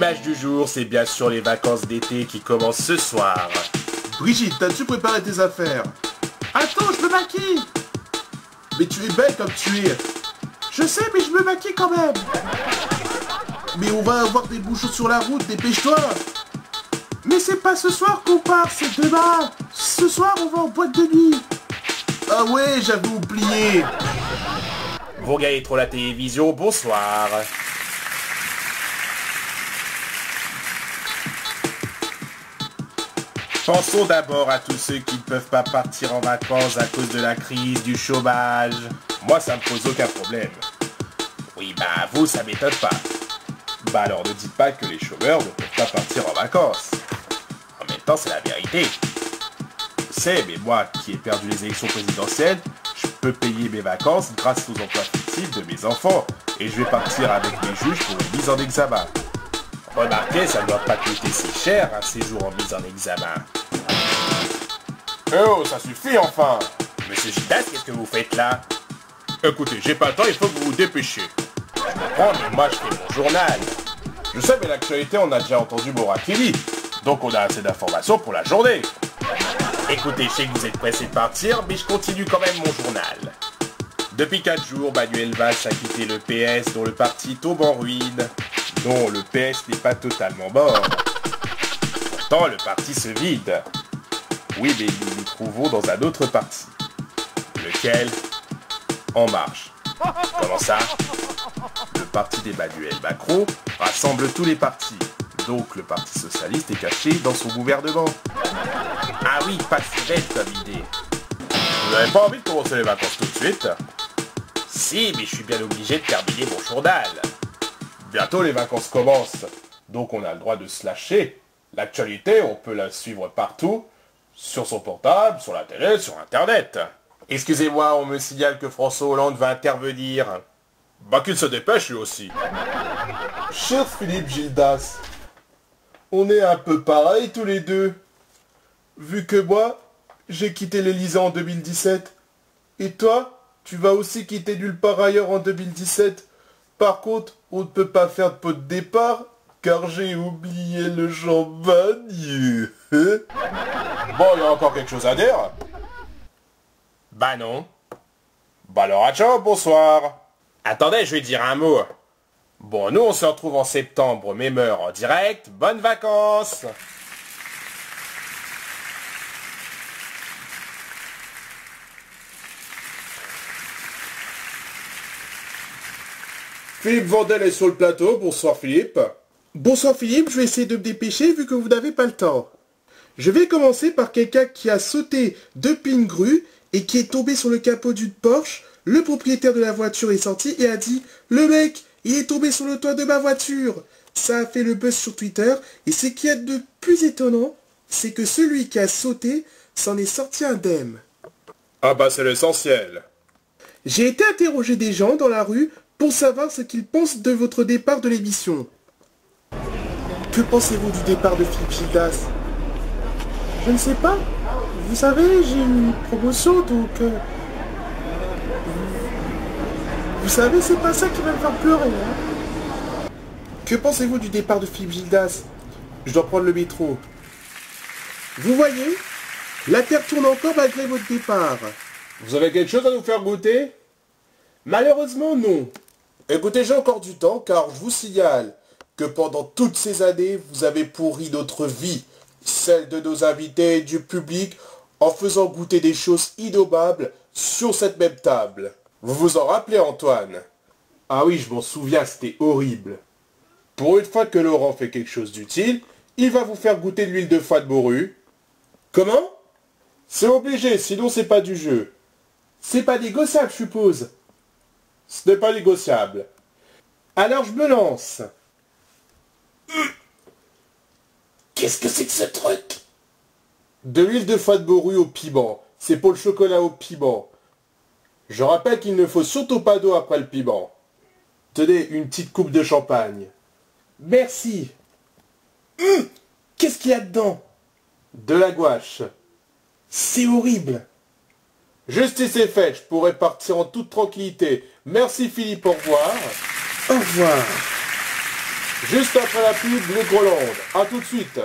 L'image du jour, c'est bien sûr les vacances d'été qui commencent ce soir. Brigitte, t'as-tu préparé tes affaires? Attends, je me maquille. Mais tu es belle comme tu es. Je sais, mais je me maquille quand même. Mais on va avoir des bouchons sur la route, dépêche-toi. Mais c'est pas ce soir qu'on part, c'est demain. Ce soir, on va en boîte de nuit. Ah ouais, j'avais oublié. Vous regardez trop la télévision, bonsoir. Pensons d'abord à tous ceux qui ne peuvent pas partir en vacances à cause de la crise, du chômage. Moi, ça me pose aucun problème. Oui, bah vous, ça m'étonne pas. Bah alors ne dites pas que les chômeurs ne peuvent pas partir en vacances. En même temps, c'est la vérité. Je sais, mais moi, qui ai perdu les élections présidentielles, je peux payer mes vacances grâce aux emplois fictifs de mes enfants. Et je vais partir avec mes juges pour une mise en examen. Remarquez, ça ne doit pas coûter si cher un séjour en mise en examen. Oh, ça suffit enfin! Monsieur Gildas, qu'est-ce que vous faites là? Écoutez, j'ai pas le temps, il faut que vous vous dépêchiez. Je comprends, mais moi je fais mon journal. Je sais, mais l'actualité, on a déjà entendu Morakili. Donc on a assez d'informations pour la journée. Écoutez, je sais que vous êtes pressé de partir, mais je continue quand même mon journal. Depuis 4 jours, Manuel Valls a quitté le PS, dont le parti tombe en ruine. Non, le PS n'est pas totalement mort. Pourtant, le parti se vide. Oui, mais nous nous trouvons dans un autre parti. Lequel? En Marche. Comment ça? Le parti d'Emmanuel Macron rassemble tous les partis. Donc le parti socialiste est caché dans son gouvernement. Ah oui, pas si bête comme idée. Vous n'avez pas envie de commencer les vacances tout de suite? Si, mais je suis bien obligé de terminer mon journal. Bientôt les vacances commencent, donc on a le droit de se lâcher. L'actualité, on peut la suivre partout, sur son portable, sur la télé, sur internet. Excusez-moi, on me signale que François Hollande va intervenir. Bah qu'il se dépêche lui aussi. Cher Philippe Gildas, on est un peu pareils tous les deux. Vu que moi, j'ai quitté l'Élysée en 2017. Et toi, tu vas aussi quitter nulle part ailleurs en 2017. Par contre, on ne peut pas faire de pot de départ, car j'ai oublié le champagne. Bon, il y a encore quelque chose à dire? Bah non. Bah alors, ciao, bonsoir. Attendez, je vais dire un mot. Bon, nous on se retrouve en septembre, même heure en direct. Bonnes vacances! Philippe Vandel est sur le plateau. Bonsoir Philippe. Bonsoir Philippe, je vais essayer de me dépêcher vu que vous n'avez pas le temps. Je vais commencer par quelqu'un qui a sauté depuis une grue et qui est tombé sur le capot d'une Porsche. Le propriétaire de la voiture est sorti et a dit « Le mec, il est tombé sur le toit de ma voiture !» Ça a fait le buzz sur Twitter et ce qui est de plus étonnant, c'est que celui qui a sauté s'en est sorti indemne. Ah bah c'est l'essentiel. J'ai été interroger des gens dans la rue pour savoir ce qu'ils pensent de votre départ de l'émission. Que pensez-vous du départ de Philippe Gildas? Je ne sais pas. Vous savez, j'ai eu une promotion, donc... Vous savez, c'est pas ça qui va me faire pleurer. Hein. Que pensez-vous du départ de Philippe Gildas? Je dois prendre le métro. Vous voyez, la Terre tourne encore malgré votre départ. Vous avez quelque chose à nous faire goûter? Malheureusement, non. Écoutez, j'ai encore du temps, car je vous signale que pendant toutes ces années, vous avez pourri notre vie, celle de nos invités et du public, en faisant goûter des choses innommables sur cette même table. Vous vous en rappelez, Antoine? Ah oui, je m'en souviens, c'était horrible. Pour une fois que Laurent fait quelque chose d'utile, il va vous faire goûter de l'huile de foie de morue. Comment? C'est obligé, sinon c'est pas du jeu. C'est pas négociable, je suppose. Ce n'est pas négociable. Alors je me lance. Qu'est-ce que c'est que ce truc? De l'huile de foie de morue au piment. C'est pour le chocolat au piment. Je rappelle qu'il ne faut surtout pas d'eau après le piment. Tenez, une petite coupe de champagne. Merci. Qu'est-ce qu'il y a dedans? De la gouache. C'est horrible. Justice est faite, je pourrais partir en toute tranquillité. Merci Philippe, au revoir. Au revoir. Juste après la pub, les Grolandes. A tout de suite.